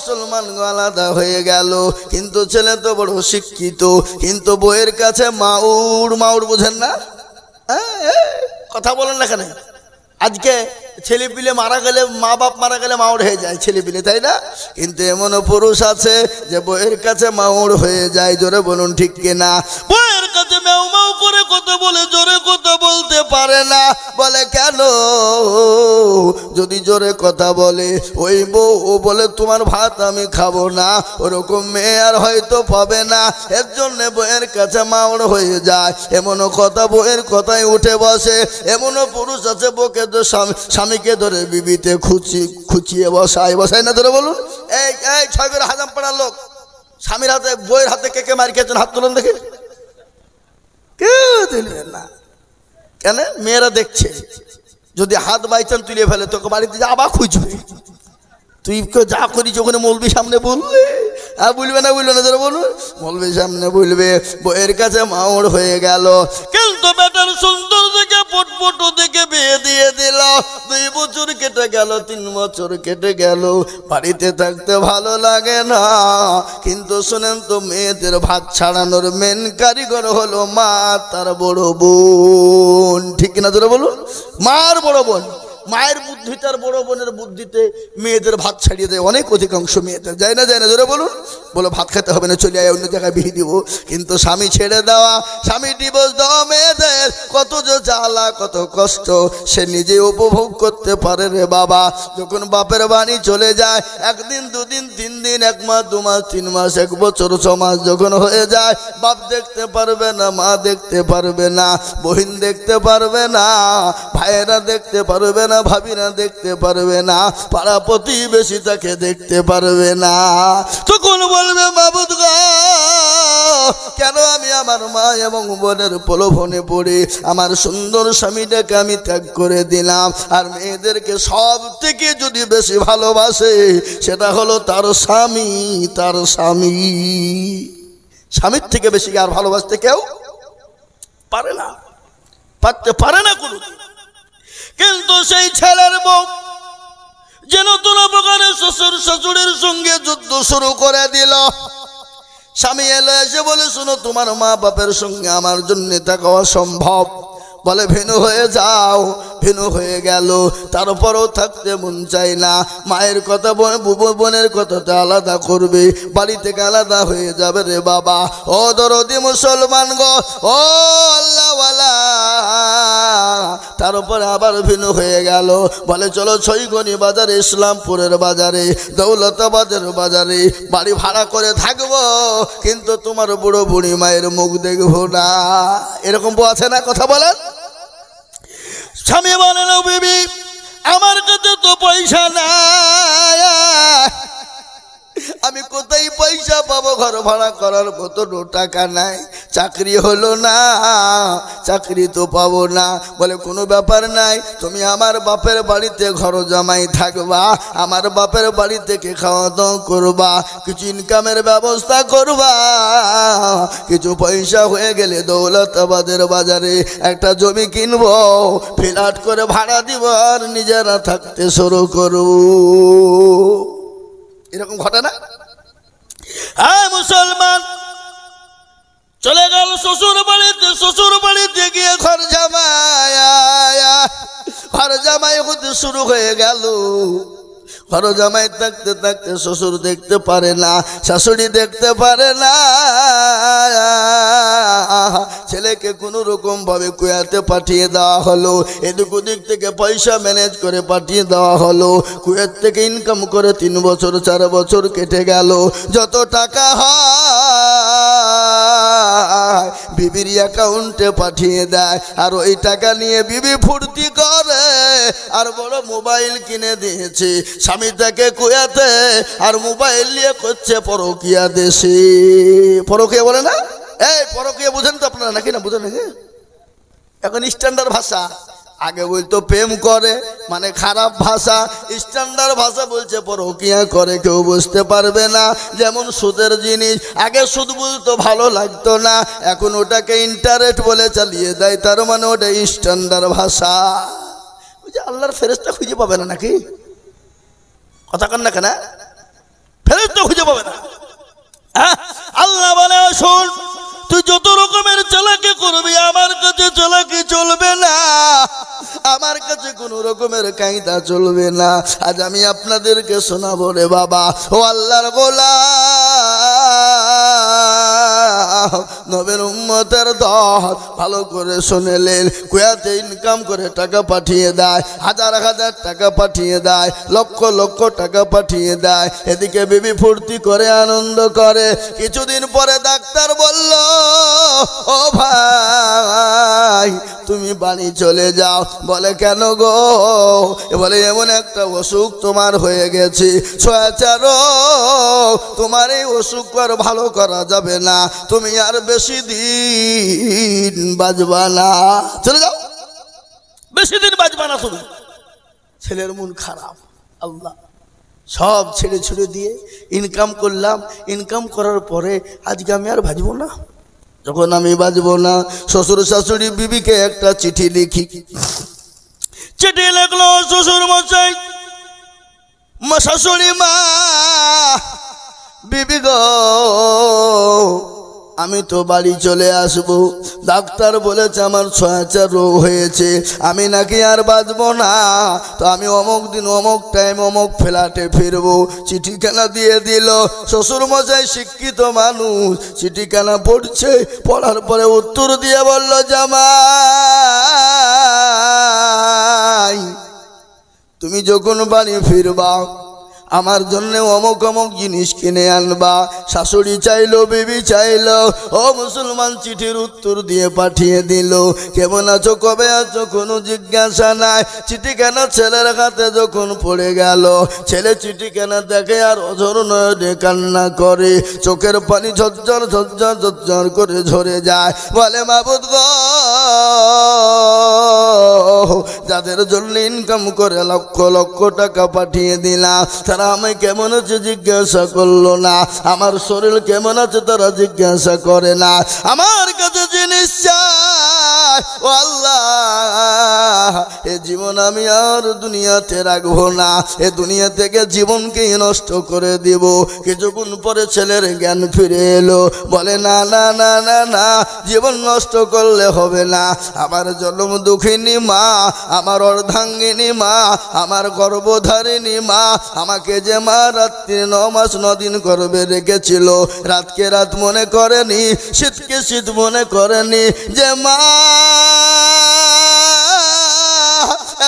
মুসলমান আলাদা হয়ে গেল, কিন্তু ছেলে তো বড় শিক্ষিত, কিন্তু বউয়ের কাছে মাউর। মাউর বোঝেন না? কথা বলেন না কেন? আজকে ছেলে পিলে মারা গেলে, মা বাপ মারা গেলে মাউর হয়ে যায় ছেলে পিলে, তাই না? কিন্তু এমনও পুরুষ আছে যে বউয়ের কাছে মাউর হয়ে যায়। জোরে বলুন ঠিক কিনা? বউয়ের কাছে ম্যাও ম্যাও করে কথা বলে, জোরে কথা বলতে পারে না। বলে কেন? যদি জোরে কথা বলে ওই বউ ও বলে তোমার ভাত আমি খাবো না, ওরকম মেয়ে আর হয়তো পাবে না। এর জন্য বউয়ের কাছে মাউর হয়ে যায়। এমনও কথা বউয়ের কথায় উঠে বসে। এমনও পুরুষ আছে বউকে তো স্বামীকে ধরে বিবিতে খুচিয়ে বসায় না? ধরে বলুন। এই এই 6 করে হাজাম পাড়ার লোক স্বামীর হাতে বউয়ের হাতে কে কে মার খেয়েছেন? হাত তুলেন দেখে। কেউ দিলেন না। কেন? মেয়েরা দেখছে, যদি হাত বাইচান তুলে ফেলে তোকে বাড়িতে যা আবার খুঁজবে। তুই যা করিস ওখানে মৌলবি সামনে বললে, আর বলবে না ধরে বলুন। মৌলবি সামনে বলবে। বউয়ের কাছে মাউর হয়ে গেল, কিন্তু বেটার সুন্দর দেখে পটপটো দেখে বিয়ে দিয়ে দিল। 2 বছর কেটে গেল, 3 বছর কেটে গেল, বাড়িতে থাকতে ভালো লাগে না। কিন্তু শোনেন তো, মেয়েদের ভাত ছাড়ানোর মেন কারিগর হলো মা, তার বড় বোন। ঠিক কিনা ধরে বলুন? মার বড় বোন। মায়ের বুদ্ধিতে আর বড় বোনের বুদ্ধিতে মেয়েদের ভাত ছাড়িয়ে দেয় অনেক অধিকাংশ মেয়েদের। যায় না ধরে বলুন? বলো ভাত খেতে হবে না, চলে আয়, অন্য জায়গায় বিয়ে দিব। কিন্তু স্বামী ছেড়ে দেওয়া, স্বামী ডিভোর্স দেওয়া মেয়েদের কত যে জ্বালা, কত কষ্ট সে নিজে উপভোগ করতে পারে রে বাবা। যখন বাপের বাড়ি চলে যায়, 1 দিন 2 দিন 3 দিন, 1 মাস 2 মাস 3 মাস 1 বছর 6 মাস যখন হয়ে যায়, বাপ দেখতে পারবে না, মা দেখতে পারবে না, বহিন দেখতে পারবে না, ভাইয়েরা দেখতে পারবে না, ভাবিরা দেখতে পারবে না, পাড়া প্রতিবেশী তাকে দেখতে পারবে না। তখন বলবে মাবুদ গো, কেন আমি আমার মা এবং বোনের প্রলোভনে পড়ে আমার সুন্দর স্বামীটাকে আমি ত্যাগ করে দিলাম। আর মেয়েদেরকে সব থেকে যদি বেশি ভালোবাসে সেটা হলো তার স্বামী। তার স্বামী, স্বামীর থেকে বেশি আর ভালোবাসতে কেউ পারে না, পারতে পারে না কোনো। কিন্তু সেই ছেলের বউ যে নতুন প্রকারে শ্বশুর শাশুড়ির সঙ্গে যুদ্ধ শুরু করে দিল। স্বামী এলো, এসে বলে শোনো, তোমার মা বাপের সঙ্গে আমার জন্য থাকা অসম্ভব। বলে ভিন্ন হয়ে যাও। ভিন্ন হয়ে গেল, তারপরও থাকতে মন চাই না। মায়ের কথা বোনের কথাটা আলাদা করবে, বাড়ি থেকে আলাদা হয়ে যাবে রে বাবা। ও দরদি মুসলমান গো, ও আল্লাহওয়ালা। তারপরে আবার ভিন্ন হয়ে গেল। বলে চলো ছয়গনি বাজারে, ইসলামপুরের বাজারে, দৌলতাবাদের বাজারে বাড়ি ভাড়া করে থাকবো, কিন্তু তোমার বুড়ো বুড়ি মায়ের মুখ দেখবো না। এরকম বউ আছে না? কথা বলেন। স্বামী বলে না, বিবি আমার কাছে তো পয়সা নাই, আমি কোথায় পয়সা পাবো? ঘর ভাড়া করার মতো টাকা নাই, চাকরি হলো না, চাকরি তো পাবো না। বলে কোনো ব্যাপার নাই, তুমি আমার বাপের বাড়িতে ঘর জামাই থাকবা, আমার বাপের বাড়ি থেকে খাওয়া দাওয়া করবা, কিছু ইনকামের ব্যবস্থা করবা। কিছু পয়সা হয়ে গেলে দৌলতাবাদের বাজারে একটা জমি কিনবো, ফ্ল্যাট করে ভাড়া দিব, আর নিজেরা থাকতে শুরু করব। এরকম ঘটনা। হ্যাঁ মুসলমান চলে গেল শ্বশুর বাড়িতে। শ্বশুর বাড়িতে গিয়ে ঘর জামাই হতে শুরু হয়ে গেল। ঘর জামাই থাকতে থাকতে শ্বশুর দেখতে পারে না, শাশুড়ি দেখতে পারে না। ছেলেকে কোনো রকম ভাবে কুয়েতে পাঠিয়ে দেওয়া হলো। এদিক ওদিক থেকে পয়সা ম্যানেজ করে পাঠিয়ে দেওয়া হলো। কুয়েত থেকে ইনকাম করে 3 বছর 4 বছর কেটে গেল। যত টাকা হয় বিবির অ্যাকাউন্টে পাঠিয়ে দেয়, আর ওই টাকা নিয়ে বিবি ফুর্তি করে। আর বড় মোবাইল কিনে দিয়েছে স্বামী তাকে কুয়েতে, আর মোবাইল নিয়ে করছে পরকিয়া দেশে। পরকিয়া বলে না? এই পরকিয়া বুঝেন তো আপনারা নাকি? না বুঝেন নাকি? এখন স্ট্যান্ডার্ড ভাষা। আগে বলতো প্রেম করে, মানে খারাপ ভাষা। স্ট্যান্ডার্ড ভাষা বলছে পরকিয়া করে, কেউ বুঝতে পারবে না। যেমন সুদের জিনিস, আগে সুদ বলতো ভালো লাগতো না, এখন ওটাকে ইন্টারেস্ট বলে চালিয়ে দেয়, তার মানে ওটা স্ট্যান্ডার্ড ভাষা। ওই যে আল্লাহর ফেরেশতা খুঁজে পাবে না নাকি? কথা কন না কেন? ফেরেশতা খুঁজে পাবে না। আল্লাহ বলে শোন, তুই যত রকমের চালাকি করবি আমার কাছে চালাকি চলবে না, আমার কাছে কোন রকমের কায়দা চলবে না। আজ আমি আপনাদেরকে শোনাবো রে বাবা, ও আল্লাহর গোলাম, নবীর উম্মতের দল ভালো করে শুনেলেন। কুয়েতে ইনকাম করে টাকা পাঠিয়ে দেয়, হাজার হাজার টাকা পাঠিয়ে দেয়, লক্ষ লক্ষ টাকা পাঠিয়ে দেয়। এদিকে বিবি ফুর্তি করে আনন্দ করে। কিছুদিন পরে ডাক্তার বলল, ও ভাই তুমি বাড়ি চলে যাও। বলে কেন গো? বলে এমন একটা অসুখ তোমার হয়ে গেছে, ছয়াচার, তোমার এই অসুখ আর ভালো করা যাবে না, তুমি আর বেশি দিন বাঁচবা না, চলে যাও, বেশি দিন বাঁচবা না তুমি। ছেলের মন খারাপ। আল্লাহ সব ছেড়ে ছুড়ে দিয়ে ইনকাম করলাম, ইনকাম করার পরে আজকে আমি আর বাঁচবো না। যখন আমি বাঁচবো না, শ্বশুর শাশুড়ি বিবিকে একটা চিঠি লিখি। চিঠি লিখলো, শ্বশুর মশাই, শাশুড়ি মা, বিবি গো, আমি তো বাড়ি চলে আসবো, ডাক্তার বলেছে আমার ছয়াচার রোগ হয়েছে, আমি নাকি আর বাঁচবো না, তো আমি অমুক দিন অমুক টাইম অমুক ফ্ল্যাটে ফিরবো। চিঠিখানা দিয়ে দিল। শ্বশুর মশাই শিক্ষিত মানুষ, চিঠিখানা পড়ছে, পড়ার পরে উত্তর দিয়ে বলল, জামাই তুমি যখন বাড়ি ফিরবা আমার জন্য অমুক অমুক জিনিস কিনে আনবা। শাশুড়ি চাইলো, বিবি চাইলো, ও মুসলমান চিঠির উত্তর দিয়ে পাঠিয়ে দিল। কেমন আছো, কবে আছো, কোনো জিজ্ঞাসা নাই। চিঠিখানা ছেলের হাতে যখন পড়ে গেল, ছেলে চিঠিখানা দেখে আর অঝর নয়নে কান্না করে, চোখের পানি ঝরঝর ঝরঝর ঝরঝর করে ঝরে যায়। বলে মাবুদ গো, যাদের জন্য ইনকাম করে লক্ষ লক্ষ টাকা পাঠিয়ে দিলাম, তারা আমি কেমন আছে জিজ্ঞাসা করলো না, আমার শরীর কেমন আছে তারা জিজ্ঞাসা করে না, আমার কাছে জিনিস চায়। ও আল্লাহ, এ জীবন আমি আর দুনিয়াতে রাখবো না, এ দুনিয়া থেকে জীবনকে নষ্ট করে দিব। কিছুক্ষণ পরে ছেলের জ্ঞান ফিরে এলো। বলে না না না না না, জীবন নষ্ট করলে হবে না। আমার জন্ম দুঃখিনী মা, আমার অর্ধাঙ্গিনী মা, আমার গর্ভধারিণী মা, আমাকে যে মা রাত্রি 9 মাস 9 দিন গর্ভে রেখেছিল, রাতকে রাত মনে করেনি, শীতকে শীত মনে করেনি, যে মা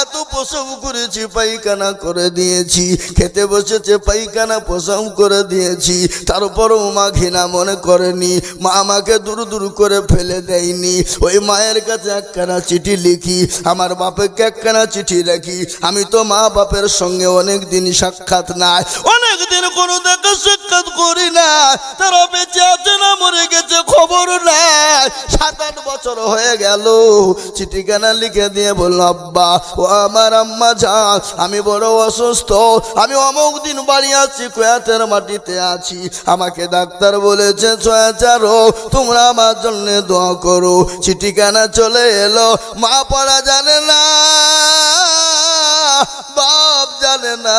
এত প্রসব করেছি, পায়খানা করে দিয়েছি, খেতে বসেছে পায়খানা প্রসব করে দিয়েছি, তারপরও মা ঘৃণা মনে করেনি, মা আমাকে দূর দূর করে ফেলে দেয়নি। ওই মায়ের কাছে একখানা চিঠি লিখি, আমার বাপকে একখানা চিঠি রাখি। আমি তো মা বাপের সঙ্গে অনেক দিন সাক্ষাৎ নাই, অনেক দিন কোনো দেখা সাক্ষাৎ করি না, তারা বেঁচে আছে না মরে গেছে খবর নাই। 7-8 বছর হয়ে গেল। চিঠিখানা লিখে দিয়ে বলল, আব্বা ও আমার আম্মা যান, আমি বড় অসুস্থ, আমি অমুক দিন বাড়ি আছি, কুয়েতের মাটিতে আছি, আমাকে ডাক্তার বলেছে ছয়াচার, তোমরা আমার জন্য দোয়া করো। চিঠিখানা চলে এলো। মা পড়া জানে না, বাপ জানে না,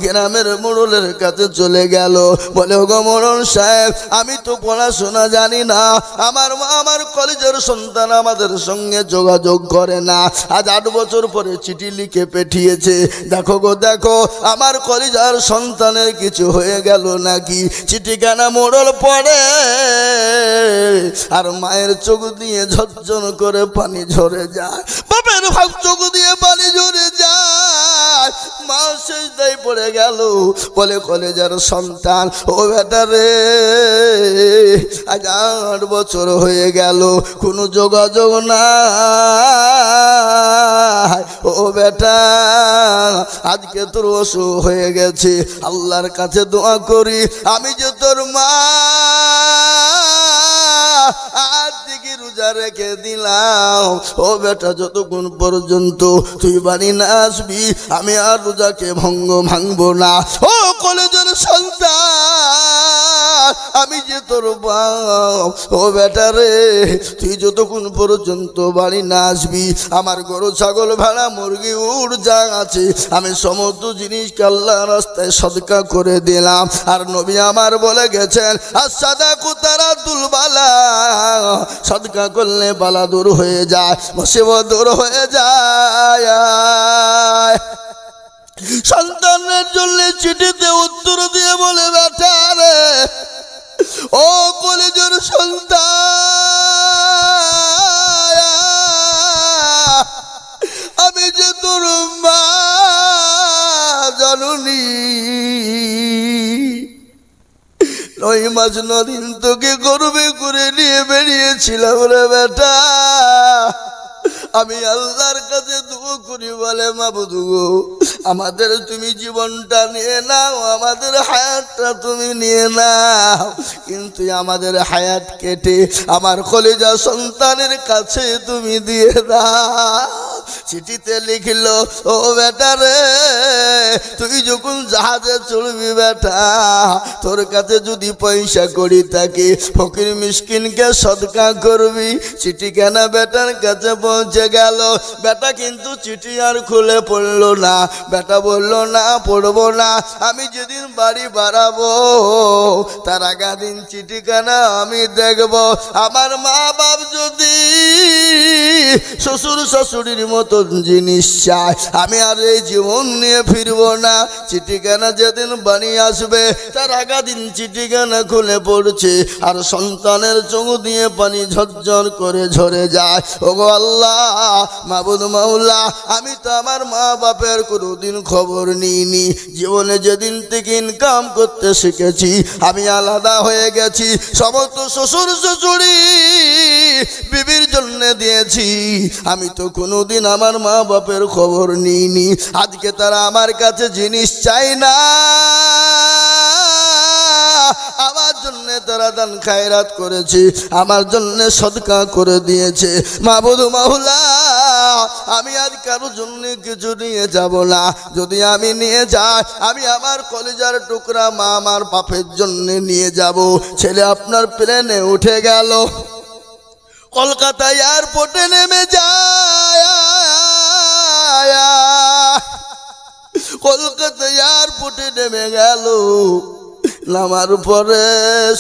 গ্রামের মোড়লের কাছে চলে গেল। বলে গো মোড়ল সাহেব, আমি তো পড়াশোনা জানি না, আমার মা আমার কলেজের সন্তান আমাদের সঙ্গে যোগাযোগ করে না, আজ 8 বছর পরে চিঠি লিখে পাঠিয়েছে, দেখো গো দেখো আমার কলেজার সন্তানের কিছু হয়ে গেল নাকি। চিঠিখানা মোড়ল পড়ে, আর মায়ের চোখ দিয়ে ঝরঝর করে পানি ঝরে যায়, বাপের ভাগ চোখ দিয়ে পানি ঝরে যায়। মা সেজদায় পড়ে গেল। বলে কলেজার সন্তান, ও বেটা রে, আজ 8 বছর হয়ে গেল, কোনো যোগাযোগ নাই। ও বেটা, আজকে তোর অসুখ হয়ে গেছে, আল্লাহর কাছে দোয়া করি, আমি যে তোর মা আজ থেকে রোজা রেখে দিলাম। ও বেটা, যতক্ষণ পর্যন্ত তুই বাড়ি না আসবি আমি আর রোজাকে ভাঙবো না। ও কলেজের সন্তান, আমি যে তোর বাপ, ও বেটা রে তুই যতক্ষণ পর্যন্ত বাড়ি না আসবি আমার গরু ছাগল ভেড়া মুরগি উড় যা আছে আমি সমস্ত জিনিসকে আল্লাহর রাস্তায় সদকা করে দিলাম। আর নবী আমার বলে গেছেন আস-সাদাকু তারাদুল বালা, সদকা করলে বালা দূর হয়ে যায়, মুসিবত দূর হয়ে যায়। সন্তানের জন্য চিঠিতে উত্তর দিয়ে বলে বেটা রে ও কলেজের সন্তান, আমি যে তোর মা জননী, 9 মাস 9 দিন তোকে গর্বে করে নিয়ে বেরিয়েছিলাম রে বেটা। আমি আল্লাহর কাছে দোয়া করি বলে মাবুদ গো আমাদের তুমি জীবনটা নিয়ে নাও, আমাদের হায়াতটা তুমি নিয়ে নাও, কিন্তু আমাদের হায়াত কেটে আমার কলিজা সন্তানের কাছে তুমি দিয়ে দাও। চিঠিতে লিখলো ও বেটা রে তুই যখন জাহাজে চড়বি বেটা তোর কাছে যদি পয়সা কড়ি থাকে ফকির মিসকিনকে সদকা করবি। চিঠি কেন বেটার কাছে পৌঁছে গেল, বেটা কিন্তু চিঠি আর খুলে পড়লো না। বেটা বললো না পড়বো না, আমি যেদিন বাড়ি বাড়াবো তার আগা দিন চিঠি কেন আমি দেখবো। আমার মা বাপ যদি শ্বশুর শাশুড়ির মতন জিনিস চায় আমি আর এই জীবন নিয়ে ফিরবো না। চিঠি কেন যেদিন বাড়ি আসবে তার আগা দিন চিঠি কেন খুলে পড়ছে আর সন্তানের চোখ দিয়ে পানি ঝরঝর করে ঝরে যায়। ওগো আল্লাহ মাবুদ মাওলা আমি তো আমার মা বাপের কোনোদিন খবর নিইনি, জীবনে যেদিন থেকে ইনকাম করতে শিখেছি আমি আলাদা হয়ে গেছি, সমস্ত শ্বশুর শাশুড়ি বিবির জন্য দিয়েছি, আমি তো কোনোদিন আমার মা বাপের খবর নিইনি। আজকে তারা আমার কাছে জিনিস চাই না, আমার জন্য তারা দান খায়রাত করেছে, আমার জন্য সদকা করে দিয়েছে। মাবুদ মাওলা আমি আজ কারোর জন্য কিছু নিয়ে যাব না, যদি আমি নিয়ে যাই আমি আমার কলিজার টুকরা মা আমার বাপের জন্য নিয়ে যাব। ছেলে আপনার প্লেনে উঠে গেল, কলকাতা এয়ারপোর্টে নেমে যায়, কলকাতা এয়ারপোর্টে নেমে গেল। নামার পরে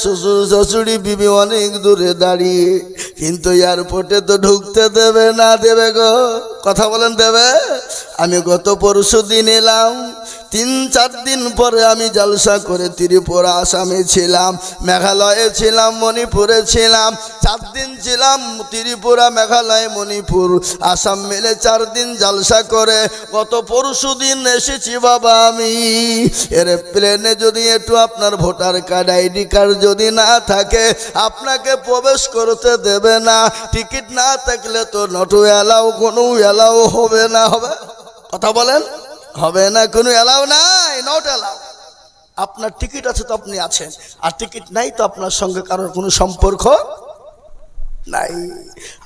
শ্বশুর শাশুড়ি বিবি অনেক দূরে দাঁড়িয়ে, কিন্তু এয়ারপোর্টে তো ঢুকতে দেবে না, দেবে গো কথা বলেন দেবে? আমি গত পরশু দিন এলাম, 3-4 দিন পরে আমি জলসা করে ত্রিপুরা আসামে ছিলাম, মেঘালয়ে ছিলাম, মণিপুরে ছিলাম, 4 দিন ছিলাম ত্রিপুরা মেঘালয় মণিপুর আসাম মিলে 4 দিন জলসা করে গত পরশু দিন এসেছি বাবা আমি। এর প্লেনে যদি একটু আপনার ভোটার কার্ড আইডি কার্ড যদি না থাকে আপনাকে প্রবেশ করতে দেবে না, টিকিট না থাকলে তো নট অ্যালাউ, কোনো অ্যালাউ হবে না, হবে কথা বলেন হবে না, কোনো অ্যালাউ নাই, নট অ্যালাউ। আপনার টিকিট আছে তো আপনি আছেন, আর টিকিট নাই তো আপনার সঙ্গে কারোর কোনো সম্পর্ক নাই।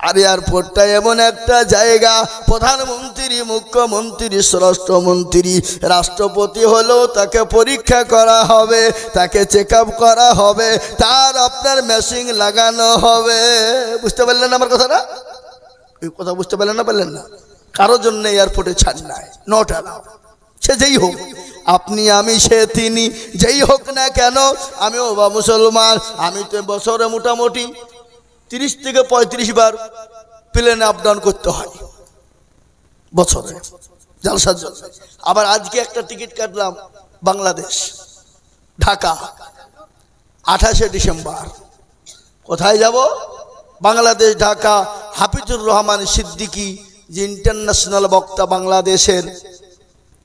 আর এয়ারপোর্টটা এমন একটা জায়গা, প্রধানমন্ত্রী, মুখ্যমন্ত্রী, স্বরাষ্ট্রমন্ত্রী, রাষ্ট্রপতি হলেও তাকে পরীক্ষা করা হবে, তাকে চেক আপ করা হবে, তার আপনার মেশিন লাগানো হবে। বুঝতে পারলেন আমার কথাটা? এই কথা বুঝতে পারলেন না? পারলেন না? কারোর জন্য এয়ারপোর্টে ছাড় নাই, নট অ্যালাউ। সে যেই হোক, আপনি আমি সে তিনি, যেই হোক না কেন, আমিও বা মুসলমান, আমি তো বছরে মোটামুটি 30 থেকে 35 বার প্লেনে আপ ডাউন করতে হয় বছরে জলসার জন্য। আবার আজকে একটা টিকিট কাটলাম বাংলাদেশ ঢাকা, 28শে ডিসেম্বর। কোথায় যাব? বাংলাদেশ ঢাকা। হাফিজুর রহমান সিদ্দিকী যে ইন্টারন্যাশনাল বক্তা বাংলাদেশের,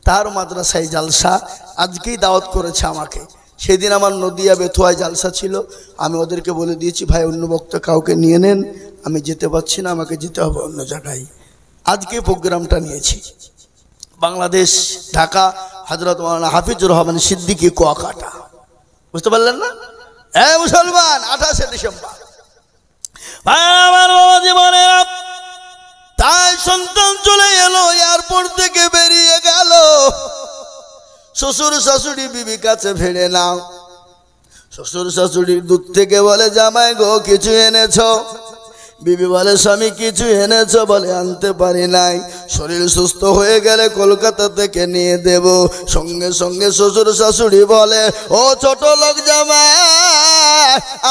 তার মাদ্রাসায় জালসা, আজকেই দাওয়াত করেছে আমাকে। সেদিন আমার নদিয়া বেথুয়ায় জালসা ছিল, আমি ওদেরকে বলে দিয়েছি ভাই অন্য বক্তা কাউকে নিয়ে নেন, আমি যেতে পারছি না, আমাকে যেতে হবে অন্য জায়গায়। আজকে প্রোগ্রামটা নিয়েছি বাংলাদেশ ঢাকা, হযরত মাওলানা হাফিজুর রহমান সিদ্দিকী কুয়াকাটা। বুঝতে পারলেন না? হ্যাঁ মুসলমান, 28শে ডিসেম্বর। আমার বাবা জীবনে তাই সন্তান চলে এলো, এয়ারপোর্ট থেকে বেরিয়ে গেল, শ্বশুর শাশুড়ি বিবি কাছে ফেরে নাও, শ্বশুর শাশুড়ির দুধ থেকে বলে জামাই গো কিছু এনেছো? বিবি বলে স্বামী কিছু এনেছো? বলে আনতে পারি নাই, শরীর সুস্থ হয়ে গেলে কলকাতা থেকে নিয়ে দেব। সঙ্গে সঙ্গে শ্বশুর শাশুড়ি বলে ও ছোট লোক জামাই,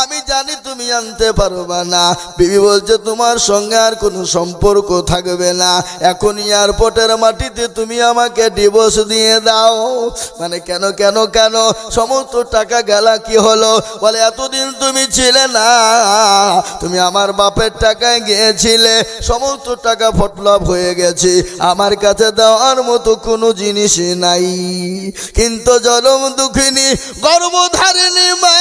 আমি জানি তুমি আনতে পারবা না। বিবি বলছে তোমার সঙ্গে আর কোনো সম্পর্ক থাকবে না, এখন এয়ারপোর্টের মাটিতে তুমি আমাকে ডিভোর্স দিয়ে দাও। মানে কেন কেন কেন? সমস্ত টাকা গেলা কি হলো? বলে এতদিন তুমি ছিলে না, তুমি আমার বাপের টাকায় গিয়েছিলে, সমস্ত টাকা ফটলাপ হয়ে গেছে, আমার কাছে দেওয়ার মতো কোনো জিনিসই নাই। কিন্তু জনম দুঃখিনী গর্ভধারিণী মা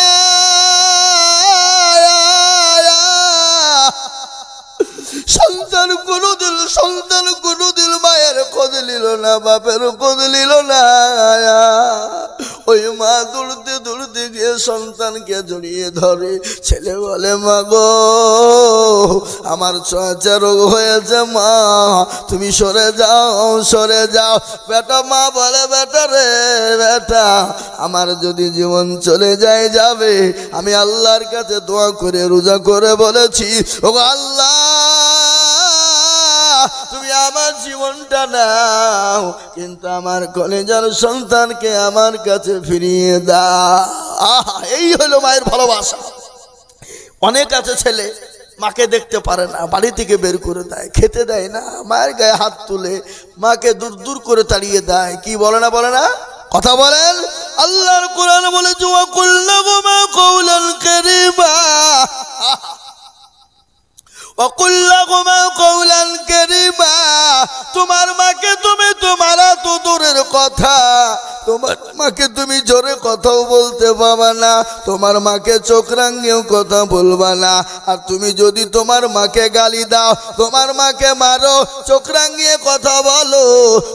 সন্তান কোনোদিন মায়ের খোঁজ নিল না, বাপের খোঁজ নিল না। ওই মা দৌড়তে দৌড়তে গিয়ে সন্তানকে জড়িয়ে ধরে। ছেলে বলে মা গো আমার ছোঁয়াচে রোগ হয়েছে, মা তুমি সরে যাও সরে যাও। বেটা মা বলে বেটা রে বেটা, আমার যদি জীবন চলে যায় যাবে, আমি আল্লাহর কাছে দোয়া করে রোজা করে বলেছি ও আল্লাহ তুমি আমার জীবনটা নাও, কিন্তু আমার কলেজার সন্তানকে আমার কাছে ফিরিয়ে দাও। আহা, এই হলো মায়ের ভালোবাসা। অনেক আছে ছেলে মাকে দেখতে পারে না, বাড়ি থেকে বের করে দেয়, খেতে দেয় না, মায়ের গায়ে হাত তুলে মাকে দূর দূর করে তাড়িয়ে দেয়। কি বলে না বলে না? কথা বলেন। আল্লাহর কোরআন বলে ওয়া কুল লাহুমা কওলান কারীমা, وقل لهما قولا كريما। তোমার মাকে তুমি তোমার তো দূরের কথা, তোমার মাকে তুমি জোরে কথাও বলতে পাবা না, তোমার মাকে চোখ রাঙিয়েও কথা বলবা না। আর তুমি যদি তোমার মাকে গালি দাও, তোমার মাকে মারো, চোখ রাঙিয়ে কথা বলো,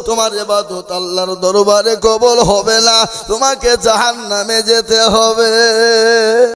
তোমার ইবাদত আল্লাহর দরবারে কবুল হবে না, তোমাকে জাহান্নামে যেতে হবে।